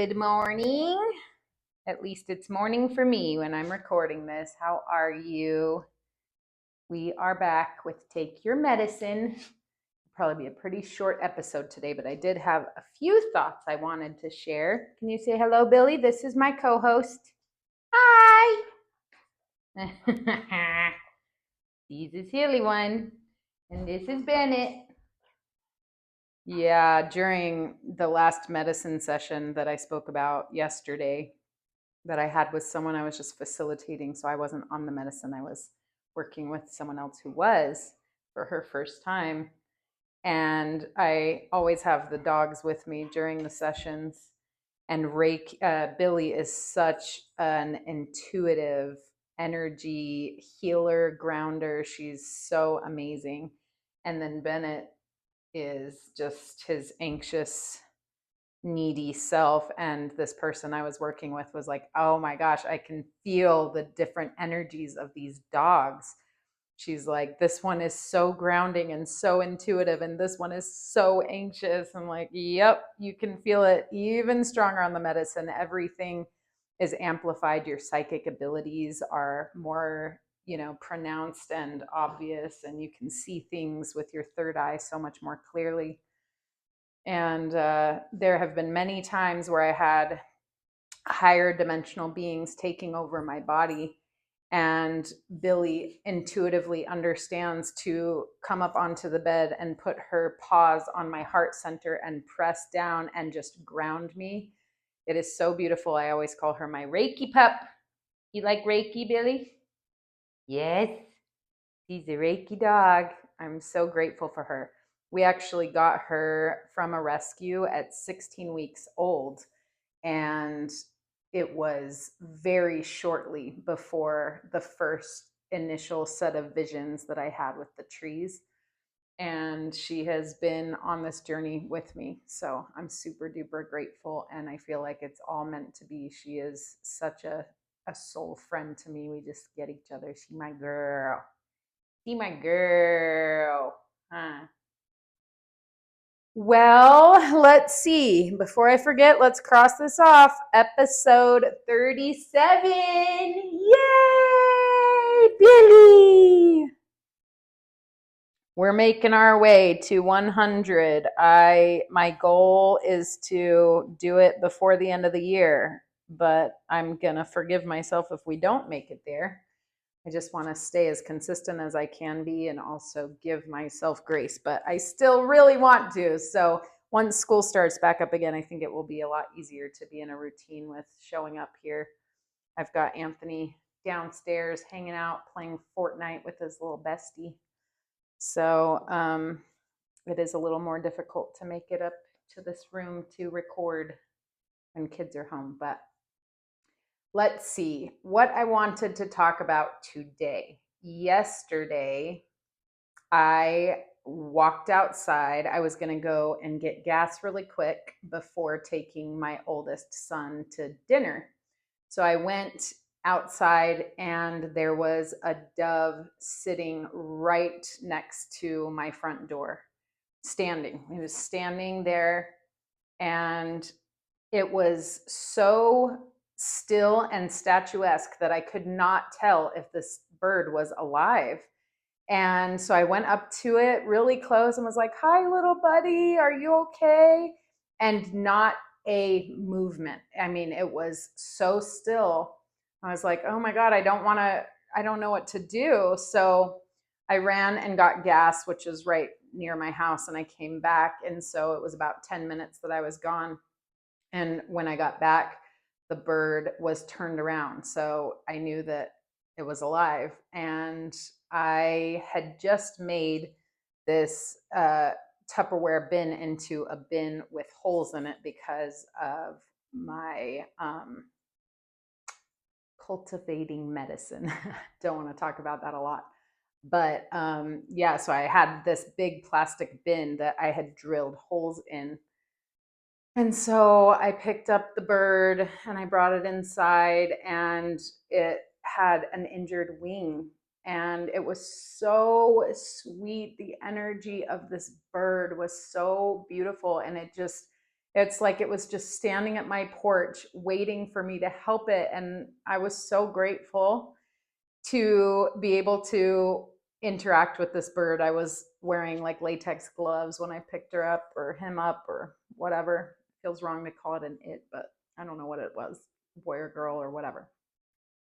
Good morning. At least it's morning for me when I'm recording this. How are you? We are back with Take Your Medicine. It'll probably be a pretty short episode today, but I did have a few thoughts I wanted to share. Can you say hello, Billy? This is my co-host. Hi. This is Hilly One, and this is Bennett. Yeah, during the last medicine session that I spoke about yesterday, that I had with someone I was just facilitating. So I wasn't on the medicine. I was working with someone else who was for her first time. And I always have the dogs with me during the sessions. And Billy is such an intuitive energy healer, grounder. She's so amazing. And then Bennett is just his anxious, needy self. And this person I was working with was like, oh my gosh, I can feel the different energies of these dogs. She's like, this one is so grounding and so intuitive, and this one is so anxious. I'm like, yep, you can feel it even stronger on the medicine. Everything is amplified. Your psychic abilities are more, pronounced and obvious, and you can see things with your third eye so much more clearly. And there have been many times where I had higher dimensional beings taking over my body, and Billy intuitively understands to come up onto the bed and put her paws on my heart center and press down and just ground me. It is so beautiful. I always call her my Reiki pup. You like Reiki, Billy? Yes, she's a Reiki dog. I'm so grateful for her. We actually got her from a rescue at 16 weeks old, and it was very shortly before the first initial set of visions that I had with the trees. And she has been on this journey with me. So I'm super duper grateful. And I feel like it's all meant to be. She is such a soul friend to me. We just get each other. She my girl. She my girl. Huh. Well, let's see. Before I forget, let's cross this off. Episode 37. Yay, Billy! We're making our way to 100. My goal is to do it before the end of the year, but I'm going to forgive myself if we don't make it there. I just want to stay as consistent as I can be and also give myself grace, but I still really want to. So once school starts back up again, I think it will be a lot easier to be in a routine with showing up here. I've got Anthony downstairs hanging out, playing Fortnite with his little bestie. So it is a little more difficult to make it up to this room to record when kids are home, but let's see what I wanted to talk about today. Yesterday, I walked outside. I was going to go and get gas really quick before taking my oldest son to dinner. So I went outside, and there was a dove sitting right next to my front door, standing. He was standing there, and it was so still and statuesque that I could not tell if this bird was alive. And so I went up to it really close and was like, hi, little buddy, are you okay? And not a movement. I mean, it was so still. I was like, oh my God, I don't know what to do. So I ran and got gas, which is right near my house, and I came back. And so it was about 10 minutes that I was gone. And when I got back, the bird was turned around. So I knew that it was alive. And I had just made this Tupperware bin into a bin with holes in it because of my cultivating medicine. Don't want to talk about that a lot. But yeah, so I had this big plastic bin that I had drilled holes in. And so I picked up the bird and I brought it inside, and it had an injured wing. And it was so sweet. The energy of this bird was so beautiful. And it It's like it was just standing at my porch waiting for me to help it. And I was so grateful to be able to interact with this bird. I was wearing like latex gloves when I picked her up or him up or whatever. Feels wrong to call it an it, but I don't know what it was, boy or girl or whatever.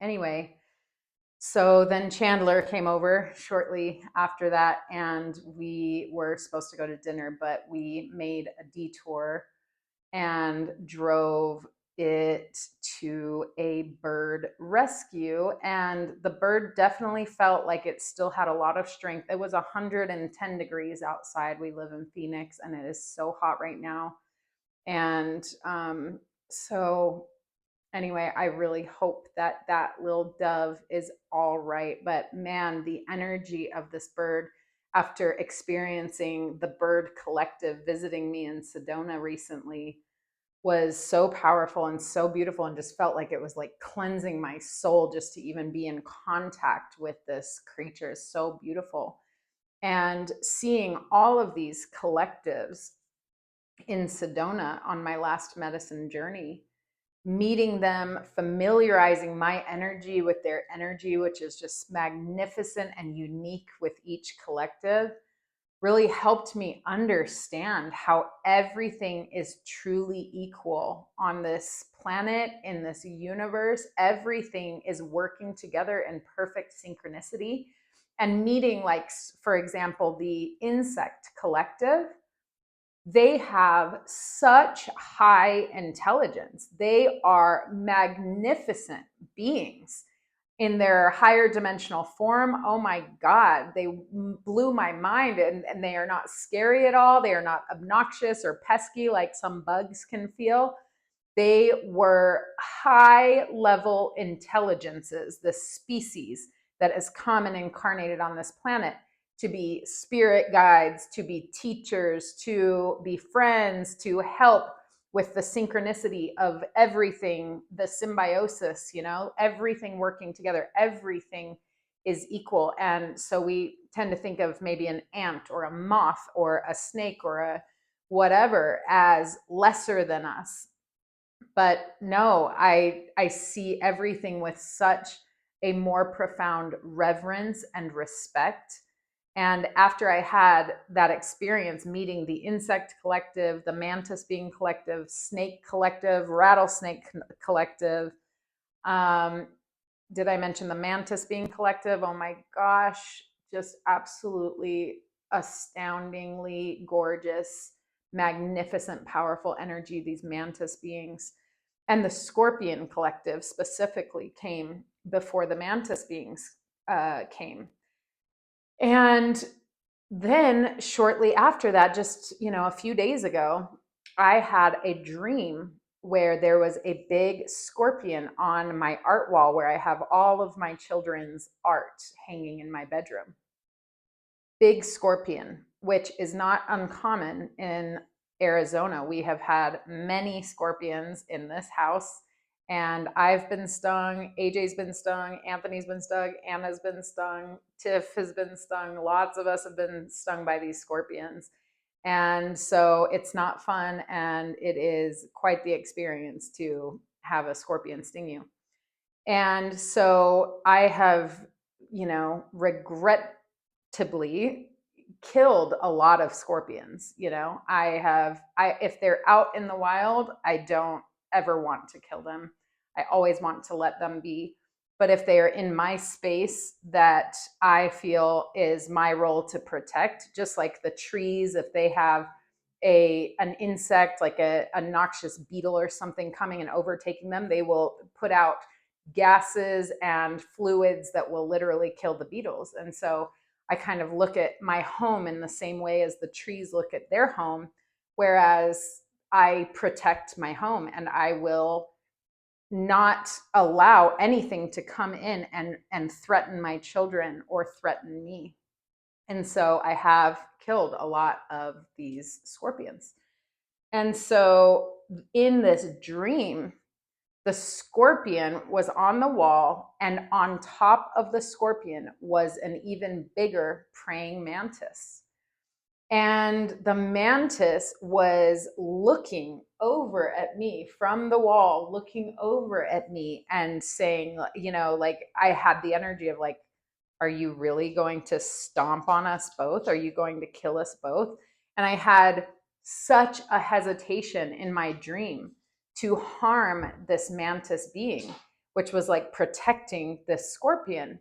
Anyway, so then Chandler came over shortly after that, and we were supposed to go to dinner, but we made a detour and drove it to a bird rescue. And the bird definitely felt like it still had a lot of strength. It was 110 degrees outside. We live in Phoenix, and it is so hot right now. And so anyway, I really hope that that little dove is all right. But man, the energy of this bird, after experiencing the bird collective visiting me in Sedona recently, was so powerful and so beautiful, and just felt like it was like cleansing my soul just to even be in contact with this creature is so beautiful. And seeing all of these collectives in Sedona on my last medicine journey, meeting them, familiarizing my energy with their energy, which is just magnificent and unique with each collective, really helped me understand how everything is truly equal on this planet, in this universe. Everything is working together in perfect synchronicity. And meeting, like, for example, the insect collective, they have such high intelligence. They are magnificent beings in their higher dimensional form. Oh my God, they blew my mind. And they are not scary at all. They are not obnoxious or pesky like some bugs can feel. They were high level intelligences, the species that has come and incarnated on this planet to be spirit guides, to be teachers, to be friends, to help with the synchronicity of everything, the symbiosis, everything working together, everything is equal. And so we tend to think of maybe an ant or a moth or a snake or a whatever as lesser than us. But no, I see everything with such a more profound reverence and respect. And after I had that experience meeting the insect collective, the mantis being collective, snake collective, rattlesnake collective, did I mention the mantis being collective? Oh my gosh, just absolutely astoundingly gorgeous, magnificent, powerful energy, these mantis beings. And the scorpion collective specifically came before the mantis beings came. And then shortly after that, just, a few days ago, I had a dream where there was a big scorpion on my art wall where I have all of my children's art hanging in my bedroom. Big scorpion, which is not uncommon in Arizona. We have had many scorpions in this house, and I've been stung, AJ's been stung, Anthony's been stung, Anna's been stung, Tiff has been stung. Lots of us have been stung by these scorpions. And so it's not fun, and it is quite the experience to have a scorpion sting you. And so I have, regrettably killed a lot of scorpions. If they're out in the wild, I don't ever want to kill them. I always want to let them be. But if they are in my space that I feel is my role to protect, just like the trees, if they have an insect like a noxious beetle or something coming and overtaking them, they will put out gases and fluids that will literally kill the beetles. And so I kind of look at my home in the same way as the trees look at their home, whereas I protect my home, and I will not allow anything to come in and threaten my children or threaten me. And so I have killed a lot of these scorpions. And so in this dream, the scorpion was on the wall, and on top of the scorpion was an even bigger praying mantis. And the mantis was looking over at me from the wall, looking over at me and saying, like I had the energy of like, are you really going to stomp on us both? Are you going to kill us both? And I had such a hesitation in my dream to harm this mantis being, which was like protecting this scorpion.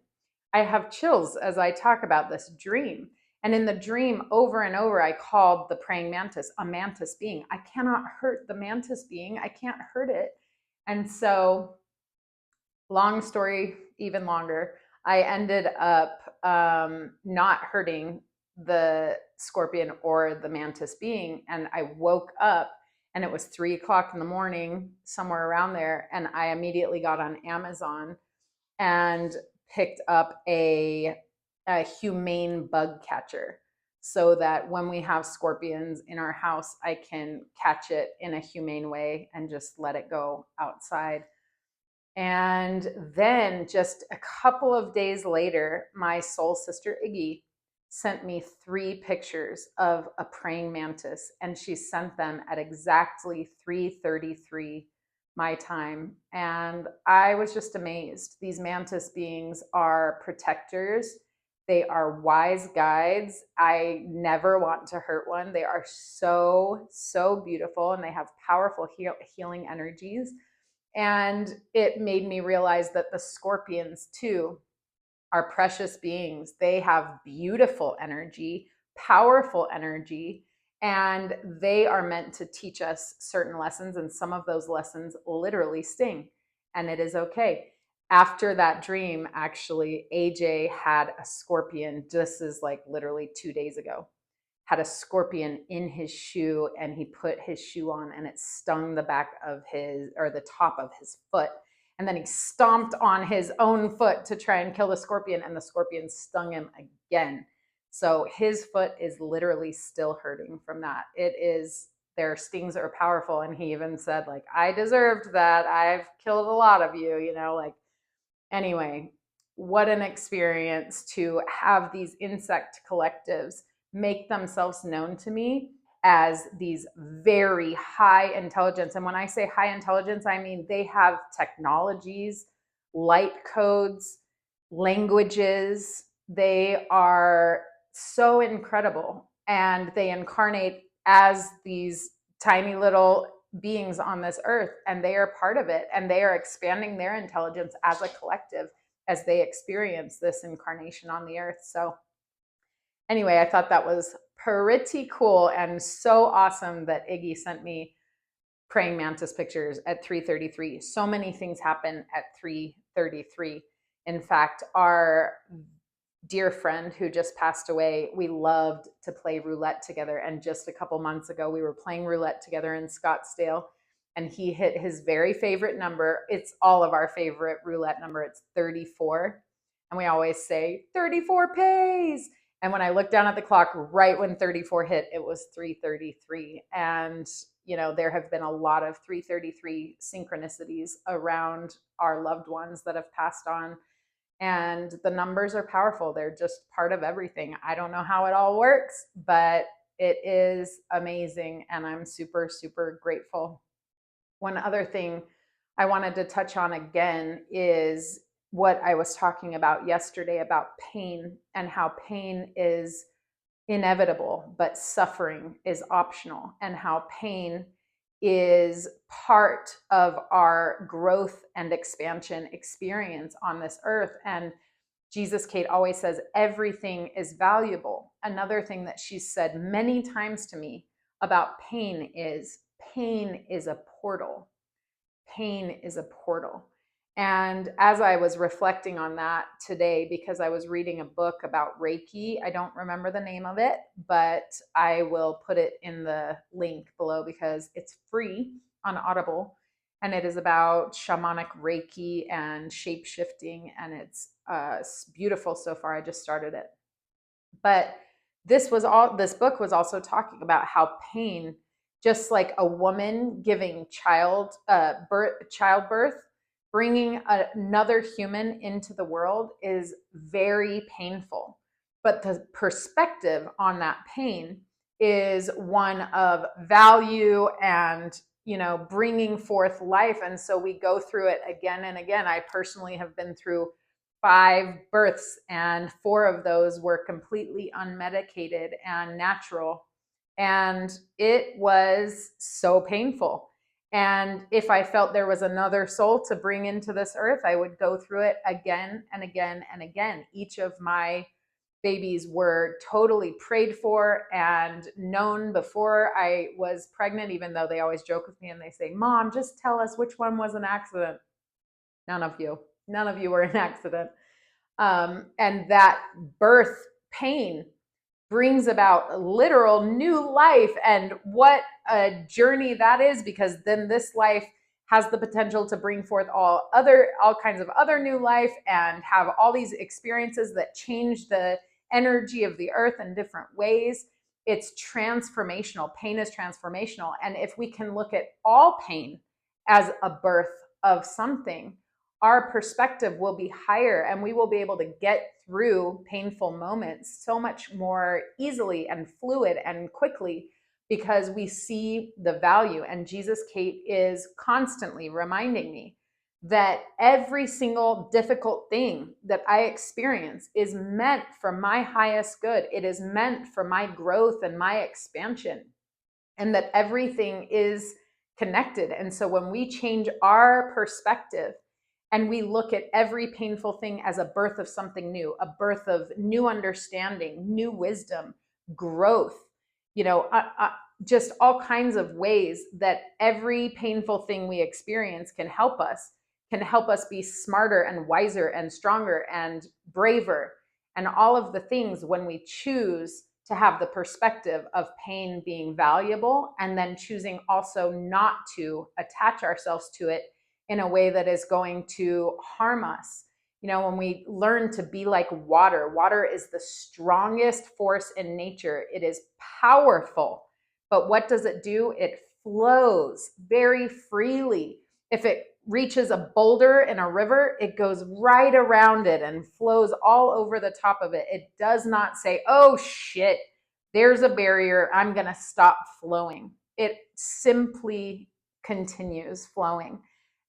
I have chills as I talk about this dream. And in the dream, over and over, I called the praying mantis a mantis being. I cannot hurt the mantis being. I can't hurt it. And so, long story, even longer, I ended up not hurting the scorpion or the mantis being. And I woke up and it was 3 o'clock in the morning, somewhere around there. And I immediately got on Amazon and picked up a humane bug catcher so that when we have scorpions in our house, I can catch it in a humane way and just let it go outside. And then just a couple of days later, my soul sister Iggy sent me 3 pictures of a praying mantis, and she sent them at exactly 3:33 my time. And I was just amazed. These mantis beings are protectors. They are wise guides. I never want to hurt one. They are so, so beautiful, and they have powerful healing energies. And it made me realize that the scorpions, too, are precious beings. They have beautiful energy, powerful energy, and they are meant to teach us certain lessons. And some of those lessons literally sting, and it is okay. After that dream, actually, AJ had a scorpion. This is like literally 2 days ago. Had a scorpion in his shoe, and he put his shoe on and it stung the back of his, or the top of his foot. And then he stomped on his own foot to try and kill the scorpion, and the scorpion stung him again. So his foot is literally still hurting from that. It is, their stings are powerful. And he even said, like, I deserved that. I've killed a lot of you, like, anyway, what an experience to have these insect collectives make themselves known to me as these very high intelligence. And when I say high intelligence, I mean they have technologies, light codes, languages. They are so incredible, and they incarnate as these tiny little beings on this earth, and they are part of it, and they are expanding their intelligence as a collective as they experience this incarnation on the earth. So anyway, I thought that was pretty cool and so awesome that Iggy sent me praying mantis pictures at 3:33. So many things happen at 3:33. In fact, our dear friend who just passed away, we loved to play roulette together. And just a couple months ago, we were playing roulette together in Scottsdale, and he hit his very favorite number. It's all of our favorite roulette number. It's 34. And we always say, 34 pays. And when I looked down at the clock, right when 34 hit, it was 3:33. And, there have been a lot of 3:33 synchronicities around our loved ones that have passed on. And the numbers are powerful. They're just part of everything. I don't know how it all works, but it is amazing. And I'm super, super grateful. One other thing I wanted to touch on again is what I was talking about yesterday about pain, and how pain is inevitable, but suffering is optional, and how pain is part of our growth and expansion experience on this earth. And Jesus Kate always says everything is valuable. Another thing that she's said many times to me about pain is a portal. Pain is a portal. And as I was reflecting on that today, because I was reading a book about Reiki, I don't remember the name of it, but I will put it in the link below because it's free on Audible. And it is about shamanic Reiki and shape-shifting, and it's beautiful so far. I just started it. But this book was also talking about how pain, just like a woman giving childbirth, bringing another human into the world is very painful. But the perspective on that pain is one of value and, bringing forth life. And so we go through it again and again. I personally have been through 5 births, and 4 of those were completely unmedicated and natural. And it was so painful. And if I felt there was another soul to bring into this earth, I would go through it again and again and again. Each of my babies were totally prayed for and known before I was pregnant, even though they always joke with me and they say, Mom, just tell us which one was an accident. None of you were an accident. And that birth pain brings about literal new life. And what a journey that is, because then this life has the potential to bring forth all kinds of other new life and have all these experiences that change the energy of the earth in different ways. It's transformational. Pain is transformational. And if we can look at all pain as a birth of something, our perspective will be higher and we will be able to get through painful moments so much more easily and fluid and quickly, because we see the value. And Jesus, Kate, is constantly reminding me that every single difficult thing that I experience is meant for my highest good. It is meant for my growth and my expansion, and that everything is connected. And so when we change our perspective and we look at every painful thing as a birth of something new, a birth of new understanding, new wisdom, growth, just all kinds of ways that every painful thing we experience can help us be smarter and wiser and stronger and braver, and all of the things when we choose to have the perspective of pain being valuable, and then choosing also not to attach ourselves to it in a way that is going to harm us. When we learn to be like water, water is the strongest force in nature. It is powerful. But what does it do? It flows very freely. If it reaches a boulder in a river, it goes right around it and flows all over the top of it. It does not say, oh shit, there's a barrier, I'm going to stop flowing. It simply continues flowing.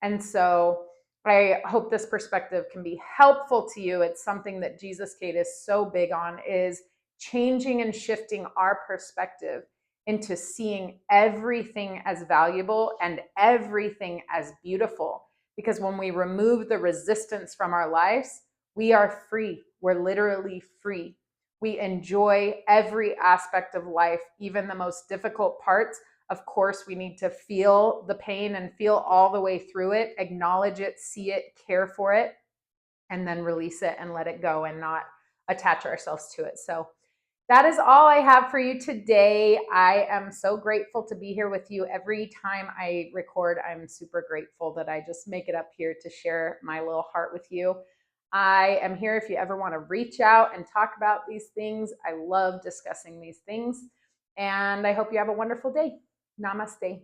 And so I hope this perspective can be helpful to you. It's something that Jesus, Kate, is so big on, is changing and shifting our perspective into seeing everything as valuable and everything as beautiful. Because when we remove the resistance from our lives, we are free. We're literally free. We enjoy every aspect of life, even the most difficult parts. Of course, we need to feel the pain and feel all the way through it, acknowledge it, see it, care for it, and then release it and let it go and not attach ourselves to it. So that is all I have for you today. I am so grateful to be here with you. Every time I record, I'm super grateful that I just make it up here to share my little heart with you. I am here if you ever want to reach out and talk about these things. I love discussing these things. And I hope you have a wonderful day. Namaste.